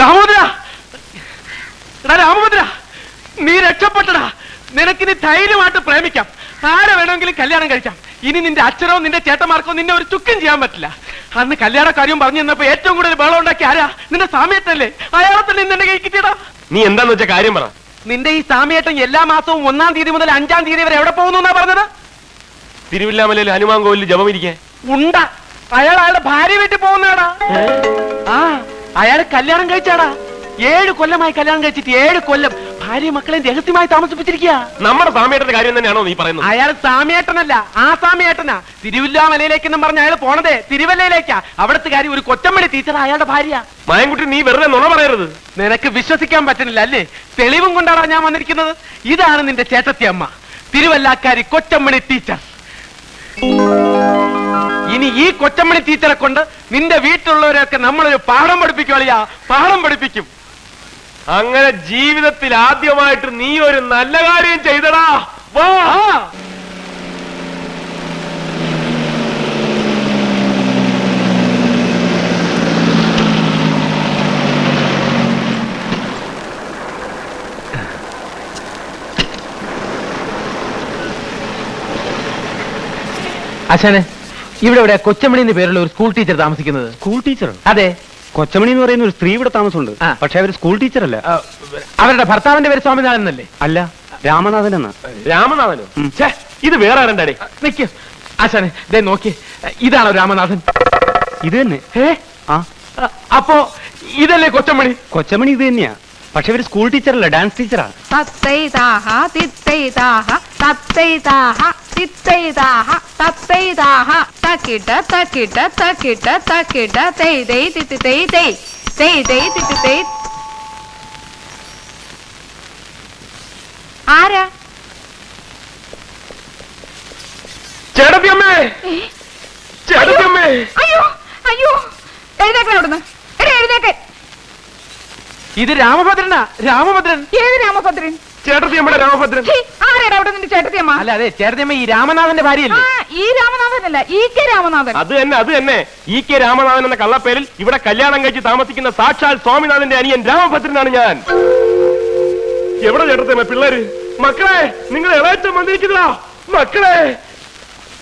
രാമഭദ്ര, രാമഭദ്ര, നീ രക്ഷപ്പെട്ടടാ. നിനക്കിനി ധൈര്യമായിട്ട് പ്രേമിക്കാം, ആരെ വേണമെങ്കിലും കല്യാണം കഴിക്കാം. ഇനി നിന്റെ അച്ഛനോ നിന്റെ ചേട്ടന്മാർക്കോ നിന്നെ ഒരു ചുക്കും ചെയ്യാൻ പറ്റില്ല. അന്ന് കല്യാണ കാര്യം പറഞ്ഞു തന്നപ്പോ ഏറ്റവും കൂടുതൽ ബഹളം ഉണ്ടാക്കി ആരാ? നിന്റെ സാമയത്തല്ലേ? അയാളെ തന്നെ നിന്റെ കൈ കിട്ടിയടാ. നീ എന്താന്ന് വെച്ച കാര്യം പറ. നിന്റെ ഈ സാമയേട്ടൻ എല്ലാ മാസവും 1-ാം തീയതി മുതൽ 5-ാം തീയതി വരെ എവിടെ പോകുന്നു എന്നാ പറഞ്ഞത്? തിരുവില്ലാമലയിൽ ഹനുമാൻ കോവിലിൽ ജപം ഇരിക്കേ. ഉണ്ട, അയാൾ അയാളുടെ ഭാര്യ വീട്ടിൽ പോകുന്നതാടാ. ആ, അയാൾ കല്യാണം കഴിച്ചാടാ. 7 കൊല്ലമായി കല്യാണം കഴിച്ചിട്ട് 7 കൊല്ലം ഭാര്യ മക്കളെ രഹസ്യമായി താമസിപ്പിച്ചിരിക്കുക. നമ്മുടെ സാമയേട്ടന്റെ കാര്യം തന്നെയാണോ നീ പറയുന്നത്? അയാൾ സാമയേട്ടനല്ല, ആ സാമയേട്ടനാ. തിരുവില്ലാമലയിലേക്കെന്നും പറഞ്ഞ അയാൾ പോണതേ തിരുവല്ലയിലേക്കാ. അവിടുത്തെ കാര്യം ഒരു കൊച്ചമ്മടി ടീച്ചർ അയാളുടെ ഭാര്യ. മായൻകുട്ടി, നീ വെറുതെ നുണ പറയരുത്. നിനക്ക് വിശ്വസിക്കാൻ പറ്റുന്നില്ല അല്ലേ? തെളിവും കൊണ്ടാണ് ഞാൻ വന്നിരിക്കുന്നത്. ഇതാണ് നിന്റെ ചേട്ടത്തി അമ്മ, തിരുവല്ലാക്കാരി കൊച്ചമ്മണി ടീച്ചർ. ഇനി ഈ കൊച്ചമ്മണി ടീച്ചറെ കൊണ്ട് നിന്റെ വീട്ടിലുള്ളവരെയൊക്കെ നമ്മളൊരു പാഠം പഠിപ്പിക്കുവളിയാ, പാഠം പഠിപ്പിക്കും. അങ്ങനെ ജീവിതത്തിൽ ആദ്യമായിട്ട് നീ ഒരു നല്ല കാര്യം ചെയ്തടാ. വാ. അച്ഛനെ, ഇവിടെ കൊച്ചമണി എന്ന് പേരുള്ള ഒരു സ്കൂൾ ടീച്ചർ താമസിക്കുന്നത്. School teacher? അതെ. കൊച്ചമണി എന്ന് പറയുന്ന ഒരു സ്ത്രീ ഇവിടെ താമസമുണ്ട്. പക്ഷെ അവർ സ്കൂൾ ടീച്ചർ അല്ല. അവരുടെ ഭർത്താവിന്റെ പേര് സ്വാമിനാഥൻ എന്നല്ലേ? അല്ല, രാമനാഥൻ എന്നാ. രാമനാഥനോ? ഇത് വേറെ ആരണ്ടാടേ? നിക്ക് ആശാനെ, ദേ നോക്കി, ഇതാണോ രാമനാഥൻ? ഇത് തന്നെ. അപ്പോ ഇതല്ലേ കൊച്ചമണി? കൊച്ചമണി ഇത് തന്നെയാ. പക്ഷെ ഇവര് സ്കൂൾ ടീച്ചർ അല്ല, ഡാൻസ് ടീച്ചറാ. ആരാ? ചേട്ടത്തിയമ്മേ, ചേട്ടത്തിയമ്മേ. അയ്യോ അയ്യോ, എഴുന്നേക്കാൻ അവിടുന്ന്, എഴുന്നേക്കാൻ. ഇത് രാമഭദ്രനാ. രാമഭദ്രൻ. ഏത് രാമഭദ്രൻ? ചേട്ടത്തിയമ്മയുടെ രാമഭദ്രൻ. ആരാടാ അവിടെ നിന്റെ ചേട്ടത്തിയമ്മ? അല്ല, അതെ, ചേട്ടത്തിയമ്മ ഈ രാമനാഥന്റെ ഭാര്യയല്ലേ? ഈ രാമനാഥനല്ല, EK രാമനാഥൻ. അത് തന്നെ. EK രാമനാഥൻ എന്ന കള്ളപ്പേരിൽ ഇവിടെ കല്യാണം കഴിച്ച് താമസിക്കുന്ന സാക്ഷാൽ സ്വാമിനാഥന്റെ അനിയൻ രാമഭദ്രനാണ് ഞാൻ. എവിടെ ചേട്ടത്തിയമ്മ പിള്ളേര്? മക്കളെ, നിങ്ങൾ ഇളയച്ചൻ വന്നിരിക്കുന്നതാ. മക്കളെ,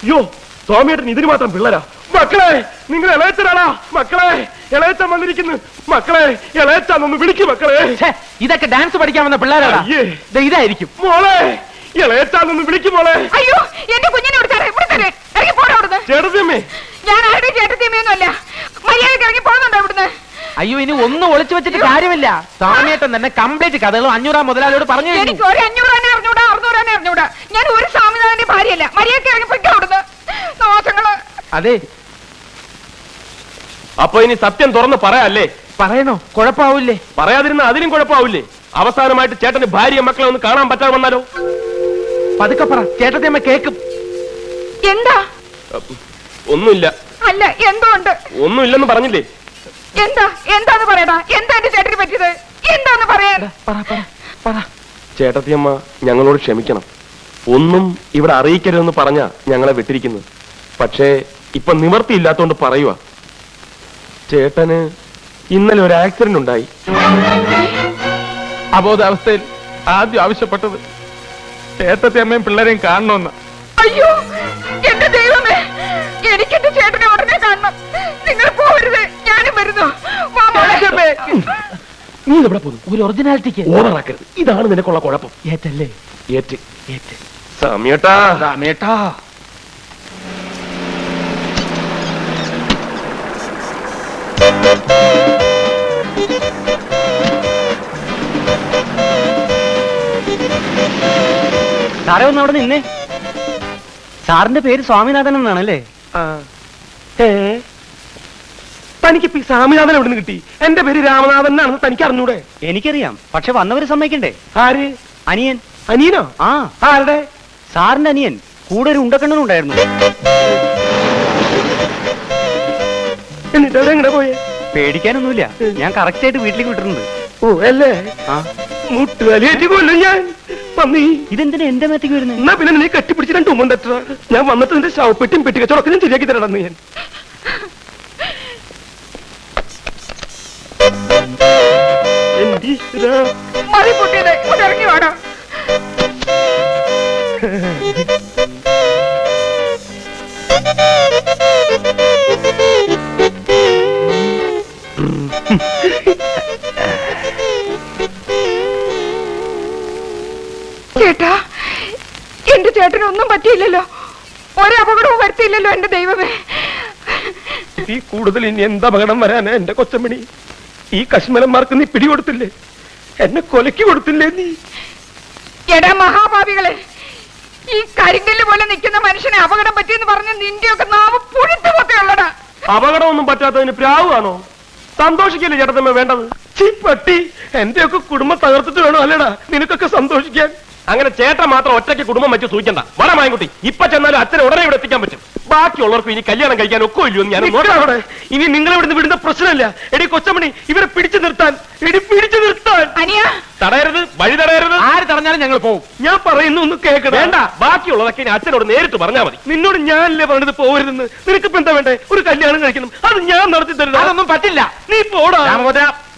അയ്യോ, സ്വാമിയേട്ടൻ ഇതിന് മാത്രം പിള്ളേരാ. മക്കളെ, നിങ്ങൾ ഇളയച്ചനാടാ. മക്കളെ, ഇളയച്ചൻ വന്നിരിക്കുന്നു. മക്കളെ, ഇളയച്ചാന്നൊന്ന് വിളിക്കും. മക്കളെ, ഇതൊക്കെ ഡാൻസ് പഠിക്കാൻ വന്ന പിള്ളേരാടാ. ഇതായിരിക്കും. മോളെ, ഇളയച്ചാന്നൊന്ന് വിളിക്കും. മോളെ, അയ്യോ, എന്റെ കുഞ്ഞിനെ ഇറങ്ങി പോടാ അവിടുന്ന്. ചേട്ടത്തിയമ്മേ. ഞാൻ ആരുടെ ചേട്ടത്തിയമ്മയൊന്നും അല്ല. മര്യാദയ്ക്ക് ഇറങ്ങി പോകുന്നുണ്ടോ ഇവിടുന്ന്? അയ്യോ, ഇനി ഒന്നും ഒളിച്ചു വെച്ചിട്ട് കാര്യമില്ല. സ്വാമിയേട്ടൻ തന്നെ കംപ്ലീറ്റ് കഥകളും 500 മുതലാളിയോട് പറഞ്ഞു. എനിക്ക് ഒരു 500 അറിഞ്ഞൂടാ, 600 അറിഞ്ഞൂടാ. ഞാൻ ഒരു സ്വാമിനാഥന്റെ ഭാര്യയല്ല. മര്യാദയ്ക്ക് ഇറങ്ങി പൊയ്ക്കോ അവിടുന്ന്. ദോഷങ്ങള്. അതെ, അപ്പൊ ഇനി സത്യം തുറന്ന് പറയാല്ലേ? പറയണോ? കുഴപ്പാവൂല്ലേ? പറയാതിരുന്ന അതിനും കുഴപ്പാവൂലേ? അവസാനമായിട്ട് ചേട്ടന് ഭാര്യ മക്കളെ ഒന്ന് കാണാൻ പറ്റാതെ വന്നാലോ? പതുക്കെ പറ, ചേട്ടത്തിയമ്മ കേക്കും. എന്താ? ഒന്നുമില്ല. അല്ല, എന്തോ ഉണ്ട്. ഒന്നുമില്ലെന്ന് പറഞ്ഞില്ലേ? എന്താന്ന് പറയടാ. എന്താ എന്റെ ചേട്ടന് പറ്റിയത്? എന്താന്ന് പറയാൻ? ചേട്ടത്തിയമ്മ ഞങ്ങളോട് ക്ഷമിക്കണം. ഒന്നും ഇവിടെ അറിയിക്കരുതെന്ന് പറഞ്ഞാ ഞങ്ങളെ വിട്ടിരിക്കുന്നത്. പക്ഷേ ഇപ്പൊ നിവർത്തിയില്ലാത്തോണ്ട് പറയുക. ചേട്ടന് ഇന്നലെ ഒരു ആക്സിഡന്റ് ഉണ്ടായി. അബോധാവസ്ഥയിൽ ആദ്യം ആവശ്യപ്പെട്ടത് ചേട്ടത്തിയമ്മയും പിള്ളേരെയും കാണണമെന്ന്. അയ്യോ, എന്റെ ദൈവമേ, എനിക്ക് എന്റെ ചേട്ടനെ ഉടനെ കാണണം. നിങ്ങൾ പോകരുത്, ഞാനും വരുന്നു. നീ എവിടെ പോകുന്നു? ഒരു ഒറിജിനാലിറ്റിക്ക് ഓണറാക്കരുത്. ഇതാണ് നിനക്കുള്ള കുഴപ്പം. ഏറ്റല്ലേ? ഏറ്റ് സമയട്ടാ. സമയട്ടാ. സാറേ, ഒന്ന് അവിടെ നിന്നേ. സാറിന്റെ പേര് സ്വാമിനാഥൻ എന്നാണല്ലേ? തനിക്ക് സ്വാമിനാഥൻ എവിടെ നിന്ന് കിട്ടി? എന്റെ പേര് രാമനാഥൻ എന്നാണെന്ന് തനിക്ക് അറിഞ്ഞൂടെ? എനിക്കറിയാം, പക്ഷെ വന്നവര് സമ്മതിക്കണ്ടേ? ആര്? അനിയൻ. അനിയനോ? ആരുടെ? സാറിന്റെ അനിയൻ. കൂടെ ഒരു ഉണ്ടക്കണ്ണനും ഉണ്ടായിരുന്നു. എന്നിട്ട് എവിടെ പോയേ? പേടിക്കാനൊന്നുമില്ല, ഞാൻ കറക്റ്റ് ആയിട്ട് വീട്ടിലേക്ക് വിട്ടിട്ടുണ്ട്. ഓ അല്ലേ? മുട്ടുകാലിയേറ്റ് കൊല്ലും ഞാൻ. ഇതെന്തിനാ എന്റെ മേത്തേക്ക് വരുന്നത്? എന്നാ പിന്നെ നീ കെട്ടിപ്പിടിച്ച് 2 ഉമ്മൻ തട്ട. ഞാൻ വന്നിട്ട് നിന്റെ ശവപ്പെട്ടിയും പെട്ടിക്കച്ചവടൊക്കെ ഞാൻ ശരിയാക്കി തരണമെന്ന് ഞാൻ. എന്റെ ഈശ്വരാ. മതി പൊട്ടിയത്, ഇവിടെ ഇറങ്ങി വേണം. ചേട്ടാ, എന്റെ ചേട്ടനൊന്നും പറ്റിയില്ലല്ലോ, ഒരപകടവും വരുത്തിയില്ലല്ലോ എന്റെ ദൈവമേ. ഈ കൂടുതൽ ഇനി എന്താ അപകടം വരാനാ എന്റെ കൊച്ചമണി? ഈ കശ്മലന്മാർക്ക് നീ പിടികൊടുത്തില്ലേ? എന്നെ കൊലക്ക് കൊടുത്തില്ലേ നീ? എടാ മഹാഭാവികളെ, ഈ കരിങ്കല്ല് പോലെ നിൽക്കുന്ന മനുഷ്യനെ അപകടം പറ്റിയെന്ന് പറഞ്ഞ നിന്റെയൊക്കെ നാമം പുഴുത്തുമൊക്കെ ഉള്ളടാ. അപകടമൊന്നും പറ്റാത്തതിന് പ്രാവാണോ? സന്തോഷിക്കല്ലേ ചേട്ടത്തമ്മ വേണ്ടത്? പട്ടി, എന്റെയൊക്കെ കുടുംബം തകർത്തിട്ട് വേണോ അല്ലേടാ നിനക്കൊക്കെ സന്തോഷിക്കാൻ? അങ്ങനെ ചേട്ടൻ മാത്രം ഒറ്റയ്ക്ക് കുടുംബം വെച്ച് സൂചിക്കണ്ട. വട മായൻകുട്ടി, ഇപ്പൊ ചെന്നാലും അച്ഛനെ ഉടനെ ഇവിടെ എത്തിക്കാൻ പറ്റും. ബാക്കിയുള്ളവർക്ക് ഇനി കല്യാണം കഴിക്കാൻ ഒക്കെ ഇല്ലയോ ഞാൻ നോക്കവിടെ. ഇനി നിങ്ങൾ ഇവിടുന്ന് വിടുന്ന പ്രശ്നമില്ല. എടി കൊച്ചമണി, ഇവരെ പിടിച്ചു നിർത്താൻ, അനിയാ തടയരുത്, വഴി തടയരുത്. ആര് തടഞ്ഞാലും ഞങ്ങൾ പോകും. ഞാൻ പറയുന്നു ഒന്ന് കേൾക്കണം. വേണ്ട, ബാക്കിയുള്ളതൊക്കെ ഇനി അച്ഛനോട് നേരിട്ട് പറഞ്ഞാൽ മതി. നിന്നോട് ഞാനല്ലേ പറഞ്ഞത് പോകരുതെന്ന്. നിനക്കിപ്പോ എന്താ വേണ്ടേ? ഒരു കല്യാണം കഴിക്കണം, അത് ഞാൻ നടത്തി തരുന്നത്. അതൊന്നും പറ്റില്ല. നീ പോടാ.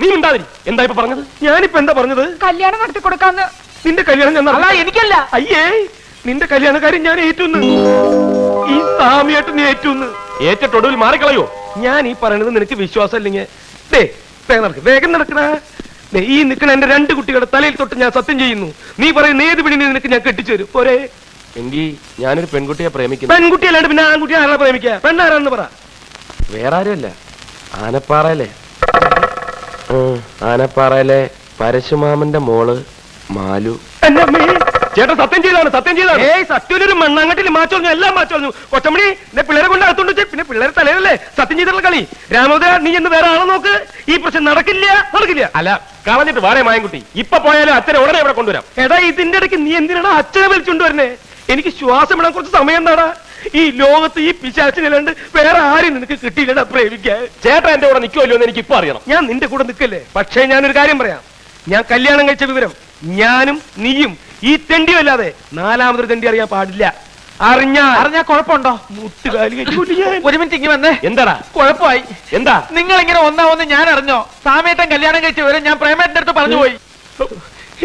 നീ ഉണ്ടാതിരി. എന്താ ഇപ്പൊ പറഞ്ഞത്? ഞാനിപ്പോ എന്താ പറഞ്ഞത്? കല്യാണം നടത്തി കൊടുക്കാന്ന്. നിന്റെ കല്യാണം ഞാൻ അല്ല, എനിക്കല്ല. അയ്യേ, നിന്റെ കല്യാണക്കാരൻ ഞാൻ ഏറ്റുന്ന്. ഈ സാമിയായിട്ട് നീ ഏറ്റുന്ന്. ഏറ്റൊടുവിൽ മാറിക്കളയോ? ഞാൻ ഈ പറയണത് നിനക്ക് വിശ്വാസം ഇല്ലെങ്കിൽ വേഗം നടക്കണ. ഈ നിൽക്കണ എന്റെ 2 കുട്ടികളുടെ തലയിൽ തൊട്ട് ഞാൻ സത്യം ചെയ്യുന്നു. നീ പറയുന്ന ഏത് പെണ്ണിനെ നിനക്ക് ഞാൻ കെട്ടിച്ചു തരും. പോരെ? എങ്കിൽ ഞാനൊരു പെൺകുട്ടിയെ പ്രേമിക്കുന്നു. പെൺകുട്ടിയല്ലാണ്ട് പിന്നെ ആൺകുട്ടിയെ ആരാ പ്രേമിക്കുക? പെണ്ണാരാന്ന് പറ. വേറെ ആരുമല്ല, ആനപ്പാറയിലെ പരശുമാമന്റെ മോള് മാലു. ചേട്ടൻ സത്യം ചെയ്താണ്, സത്യം ചെയ്താണ്. സത്യൊരു മണ്ണാങ്കട്ടിൽ മാച്ചോഞ്ഞു, എല്ലാം മാച്ചോഞ്ഞു. കൊച്ചമണി, എന്നെ പിള്ളേരെ കൊണ്ട് അകത്തോണ്ട് വെച്ച് പിന്നെ പിള്ളേരെ തലയിലല്ലേ സത്യം ചെയ്തിട്ടുള്ള കളി. രാമോദര, നീ എന്ന് വേറെ ആളെ നോക്ക്. ഈ പ്രശ്നം നടക്കില്ല. അല്ല, കളഞ്ഞിട്ട് വേറെ മായൻകുട്ടി. ഇപ്പൊ പോയാലും അച്ഛനെ ഉടനെ ഇവിടെ കൊണ്ടുവരാം. എടാ, ഇതിന്റെ ഇടയ്ക്ക് നീ എന്തിനാണ് അച്ഛനെ വിളിച്ചുകൊണ്ടുവരുന്നേ? എനിക്ക് ശ്വാസം ഇടാൻ കുറച്ച് സമയം എന്താടാ? ഈ ലോകത്ത് ഈ പിശാച്ചിനല്ലാണ്ട് വേറെ ആരും നിനക്ക് കിട്ടിയില്ലടാ പ്രേമിക്കാൻ. ചേട്ടൻ എന്റെ കൂടെ നിൽക്കുമല്ലോ എന്ന് എനിക്ക് ഇപ്പൊ അറിയണം. ഞാൻ നിന്റെ കൂടെ നിൽക്കല്ലേ? പക്ഷേ ഞാനൊരു കാര്യം പറയാം. ഞാൻ കല്യാണം കഴിച്ച വിവരം ഞാനും നീയും ഈ തെണ്ടിയും അല്ലാതെ 4മതൊരു തെണ്ടി അറിയാൻ പാടില്ല. അറിഞ്ഞാ കുഴപ്പമുണ്ടോ? മുട്ടുകാലി ഒരു മിനിറ്റ് ഇങ്ങനെ വന്നേ. എന്താടാ കുഴപ്പമായി. എന്താ? നിങ്ങൾ ഇങ്ങനെ ഒന്നാവെന്ന് ഞാൻ അറിഞ്ഞോ? സാമേട്ടൻ കല്യാണം കഴിച്ച വിവരം ഞാൻ പ്രേമേട്ടന്റെ അടുത്ത് പറഞ്ഞു പോയി.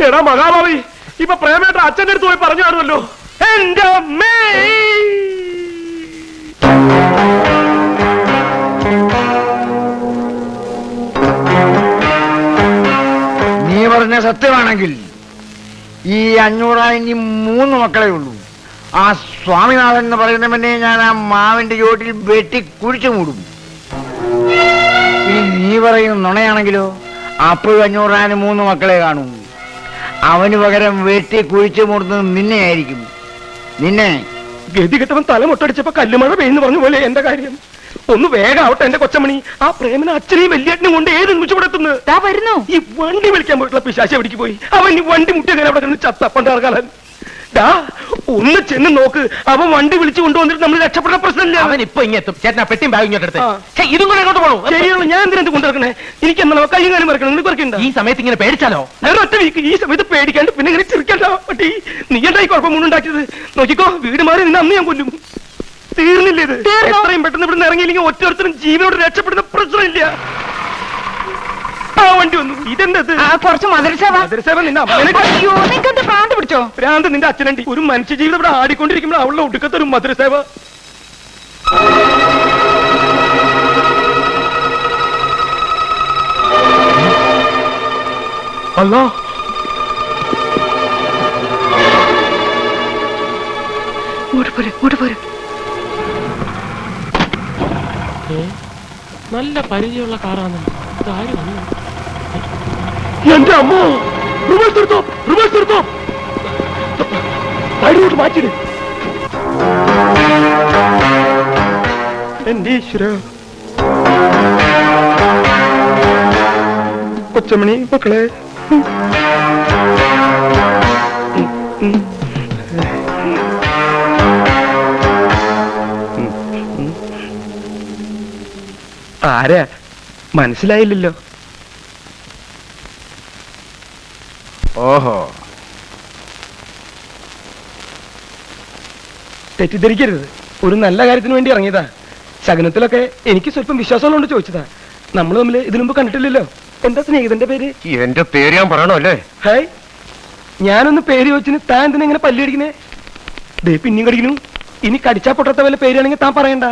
എടാ മഹാഭാവി, ഇപ്പൊ പ്രേമേട്ട അച്ഛന്റെ അടുത്ത് പോയി പറഞ്ഞു കാണുമല്ലോ. എന്റെ അമ്മേ, നീ പറഞ്ഞ സത്യമാണെങ്കിൽ ഈ 500 ഇനി 3 മക്കളെ ഉള്ളൂ. ആ സ്വാമിനാഥൻ എന്ന് പറയുന്നവനെ ഞാൻ ആ മാവിന്റെ ചോട്ടിൽ വെട്ടി കുഴിച്ചു മൂടും. ഇനി നീ പറയുന്ന നുണയാണെങ്കിലോ, അപ്പോഴും 500 3 മക്കളെ കാണൂ. അവന് പകരം വെട്ടി കുഴിച്ചു മൂടുന്നത് നിന്നെ ആയിരിക്കും. നിന്നെ ഗതികെട്ടവൻ തല മുട്ടടിച്ചപ്പോ കല്ലുമഴ പെയ്യുന്നു പറഞ്ഞു പോലെ എന്റെ കാര്യം. ഒന്ന് വേഗം ആവട്ടെ എന്റെ കൊച്ചമണി. ആ പ്രേമന അച്ഛനെയും വലിയേട്ടനും കൊണ്ട് ഏത് നിമിഷപ്പെടുത്തുന്നു. വരുന്നു. ഈ വണ്ടി വിളിക്കാൻ പോയിട്ടുള്ള പിശാശി എവിടേക്ക് പോയി? അവൻ ഈ വണ്ടി മുട്ടിയ അവിടെ കിടന്ന് ചത്തപ്പണ്ടാർക്കാലൻ. ഒന്ന് ചെന്ന് നോക്ക്. അവൻ വണ്ടി വിളിച്ചു കൊണ്ടുവന്നിട്ട് നമ്മൾ രക്ഷപ്പെടുന്ന പ്രശ്നമില്ല. അവൻ ഇപ്പൊ ഇങ്ങെത്തും. ചേട്ടനാ പെട്ടിയും ബാഗ് ഇങ്ങോട്ട് എടുത്ത്. ഇതും കൂടെ എങ്ങോട്ട് പോകണം? ശരിയാണ്, ഞാൻ എന്തിനാ കൊണ്ടിറക്കണേ? എനിക്ക് എന്നാ കയ്യും കാലും മറക്കണം. നിനക്ക് പറക്കണ്ട. ഈ സമയത്ത് ഇങ്ങനെ പേടിച്ചാലോ? ഞാൻ ഒറ്റ വീക്ക് ഈ സമയത്ത് പേടിക്കാണ്ട് പിന്നെ ഇങ്ങനെ ചിരിക്കണ്ട. പട്ടി, നീ എന്തായി കുഴപ്പം മുന്നുണ്ടാക്കിയത്? നോക്കിക്കോ, വീട് മാറി നിന്നെ അന്ന് ഞാൻ കൊല്ലും. തീർന്നില്ല ഇത്? എത്രയും പെട്ടെന്ന് ഇവിടുന്ന് ഇറങ്ങിയില്ലെങ്കിൽ ഒറ്റൊരുത്തരും ജീവനോട് രക്ഷപ്പെടുന്ന പ്രശ്നമില്ല. ആ വണ്ടി വന്നു. ഇതെന്തത്? കുറച്ച് മധുരസേവ. മധുരസേവ നിന്നെ നിങ്ങക്ക് ഭ്രാന്ത് പിടിച്ചോ? ഭ്രാന്ത് നിന്റെ അച്ഛനണ്ടി. ഒരു മനുഷ്യ ജീവിതം ഇവിടെ ആടിക്കൊണ്ടിരിക്കുമ്പോൾ അവളുടെ ഒടുക്കത്തെ ഒരു മധുരസേവ. അല്ലാ, നല്ല പരിചയമുള്ള കാറാണ്. എന്റെ അമ്മോ, റിവേഴ്സ് എടുത്തോ, റിവേഴ്സ് എടുത്തോ. സൈഡിലോട്ട് മാറ്റിട്. എന്റെ ഈശ്വര. കൊച്ചമണി മക്കളെ, ആരാ മനസ്സിലായില്ലല്ലോ. ഓഹോ, തെറ്റിദ്ധരിക്കരുത്. ഒരു നല്ല കാര്യത്തിന് വേണ്ടി ഇറങ്ങിയതാ. ശകനത്തിലൊക്കെ എനിക്ക് സ്വല്പം വിശ്വാസമുള്ളതുകൊണ്ട് ചോദിച്ചതാ. നമ്മൾ തമ്മിൽ ഇതിനു മുമ്പ് കണ്ടിട്ടില്ലല്ലോ. എന്താ സ്നേഹിതന്റെ പേര്? എന്റെ പേര് ഞാൻ പറയണോ അല്ലേ? ഹായ്, ഞാനൊന്ന് പേര് ചോദിച്ചിന് താൻ എന്തിനാ ഇങ്ങനെ പല്ലടിക്കുന്നേ? ദേ പിന്നെയും കടിക്കുന്നു. ഇനി കടിച്ചാ പൊട്ടാത്ത വല്ല പേരാണെങ്കിൽ താൻ പറയണ്ട.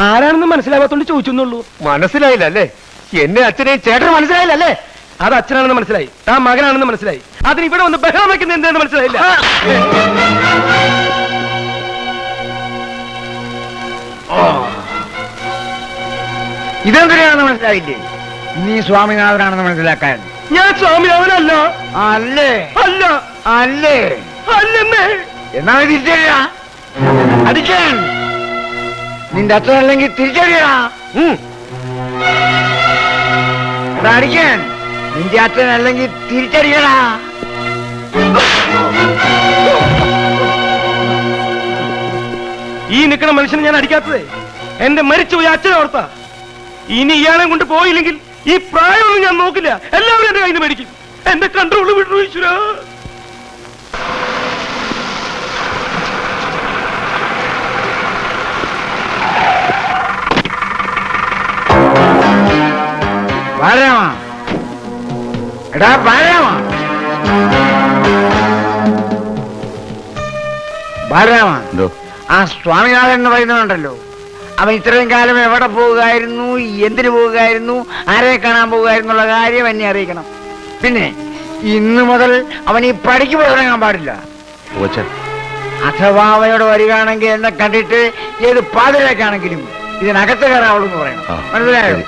ആരാണെന്ന് മനസ്സിലാവാത്തോണ്ട് ചോദിച്ചെന്നുള്ളൂ. മനസ്സിലായില്ല അല്ലേ? എന്നെ അച്ഛനെയും ചേട്ടന് മനസ്സിലായില്ല അല്ലേ? അത് അച്ഛനാണെന്ന് മനസ്സിലായി, താൻ മകനാണെന്ന് മനസ്സിലായി. അതിന് ഇവിടെ വന്ന് ബഹളം വയ്ക്കുന്നത് എന്താന്ന് മനസ്സിലായില്ല. ഇതെന്തിനാണെന്ന് മനസ്സിലായില്ലേ? നീ സ്വാമിനാഥനാണെന്ന് മനസ്സിലാക്കാൻ. ഞാൻ സ്വാമിനാഥനല്ല. അല്ലേ അല്ല അല്ലേ അല്ലെന്നേ. എന്നാ തിരിച്ചറിയാ അടിക്കാൻ. നിന്റെ അച്ഛനല്ലെങ്കിൽ തിരിച്ചറിയടാ. എടാ അടിക്കാൻ. നിന്റെ അച്ഛനല്ലെങ്കിൽ തിരിച്ചറിയടാ. ഈ നിൽക്കുന്ന മനുഷ്യനെ ഞാൻ അടിക്കാത്തതേ എന്റെ മരിച്ചുപോയ അച്ഛനെ ഓർത്താ. ഇനി ഇയാളെ കൊണ്ട് പോയില്ലെങ്കിൽ ഈ പ്രായമൊന്നും ഞാൻ നോക്കില്ല. എല്ലാവരും എന്റെ കയ്യിൽ നിന്ന് മേടിക്കും. എന്റെ കൺട്രോള് വിട്ടു ഈശ്വര. ബാലരാമ, എടാ ബാലരാമ, ബാലരാമ, ആ സ്വാമിനാഥൻ എന്ന് പറയുന്നതുണ്ടല്ലോ, അവൻ ഇത്രയും കാലം എവിടെ പോവുകയായിരുന്നു, എന്തിനു പോവുകയായിരുന്നു, ആരെ കാണാൻ പോവുകയായിരുന്നുള്ള കാര്യം എന്നെ അറിയിക്കണം. പിന്നെ ഇന്ന് മുതൽ അവൻ ഈ പടിക്ക് പോയിറങ്ങാൻ പാടില്ല. അഥവാ അവനോട് വരികയാണെങ്കിൽ എന്നെ കണ്ടിട്ട് ഏത് പാതിരേക്കാണെങ്കിലും ഇതിനകത്ത് കയറാവുള്ളൂ എന്ന് പറയണം. മനസ്സിലായോ?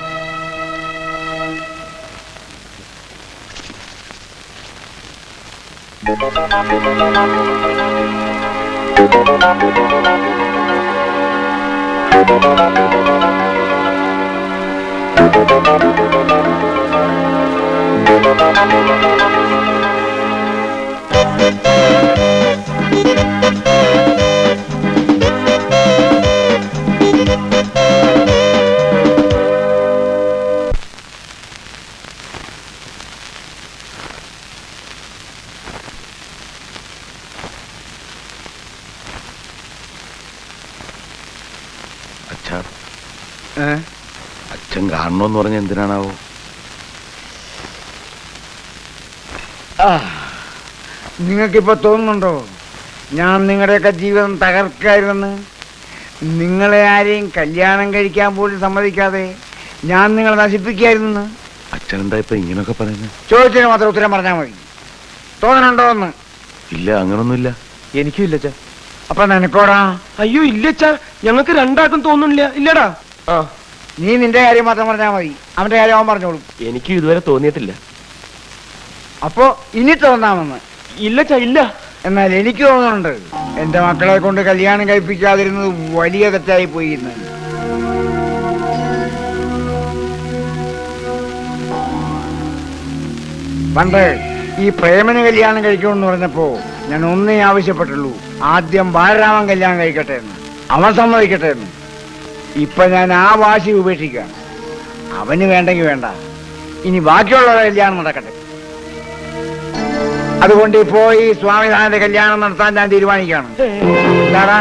അച്ഛൻ കാണണമെന്ന് പറഞ്ഞ എന്തിനാണാവോ? നിങ്ങൾക്കിപ്പോ തോന്നുന്നുണ്ടോ ഞാൻ നിങ്ങളുടെയൊക്കെ ജീവിതം തകർക്കായിരുന്നെന്ന്? നിങ്ങളെ ആരെയും കല്യാണം കഴിക്കാൻ പോലും സമ്മതിക്കാതെ ഞാൻ നിങ്ങളെ നശിപ്പിക്കായിരുന്നു. അച്ഛൻ എന്താ ഇപ്പൊ ഇങ്ങനൊക്കെ പറയുന്നത്? ചോദിച്ചതിന് മാത്രം ഉത്തരം പറഞ്ഞാൽ മതി. തോന്നണുണ്ടോ എന്ന്? ഇല്ല, അങ്ങനൊന്നുമില്ല. എനിക്കും ഇല്ലച്ചാ. അപ്പൊ നിനക്കോടാ? അയ്യോ ഇല്ലച്ചാ, ഞങ്ങൾക്ക് രണ്ടാൾക്കും തോന്നുന്നില്ല. ഇല്ലടാ. ആ, നീ നിന്റെ കാര്യം മാത്രം പറഞ്ഞാൽ മതി, അവന്റെ കാര്യം അവൻ പറഞ്ഞോളും. എനിക്കും ഇതുവരെ തോന്നിയിട്ടില്ല. അപ്പോ ഇനി തോന്നാമെന്ന്? ഇല്ലച്ചാ, ഇല്ല. എന്നാൽ എനിക്ക് തോന്നുന്നുണ്ട് എന്റെ മക്കളെ കൊണ്ട് കല്യാണം കഴിപ്പിക്കാതിരുന്നത് വലിയ തെറ്റായി പോയി എന്ന്. പണ്ട് ഈ പ്രേമന് കല്യാണം കഴിക്കണമെന്ന് പറഞ്ഞപ്പോ ഞാൻ ഒന്നേ ആവശ്യപ്പെട്ടുള്ളൂ, ആദ്യം ബാലരാമൻ കല്യാണം കഴിക്കട്ടെ എന്ന്, അവൻ സമ്മതിക്കട്ടെ എന്ന്. ഇപ്പൊ ഞാൻ ആ വാശി ഉപേക്ഷിക്കാം. അവന് വേണ്ടെങ്കിൽ വേണ്ട, ഇനി ബാക്കിയുള്ള കല്യാണം നടക്കട്ടെ. അതുകൊണ്ട് ഇപ്പോ ഈ സ്വാമിനാഥന്റെ കല്യാണം നടത്താൻ ഞാൻ തീരുമാനിക്കുകയാണ്. എന്താടാ,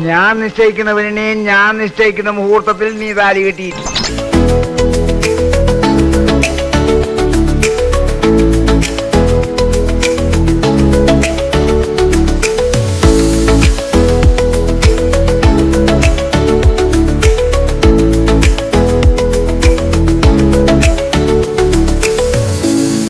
ഞാൻ നിശ്ചയിക്കുന്ന പെണ്ണിനെ ഞാൻ നിശ്ചയിക്കുന്ന മുഹൂർത്തത്തിൽ നീ താലി കെട്ടിയിട്ട്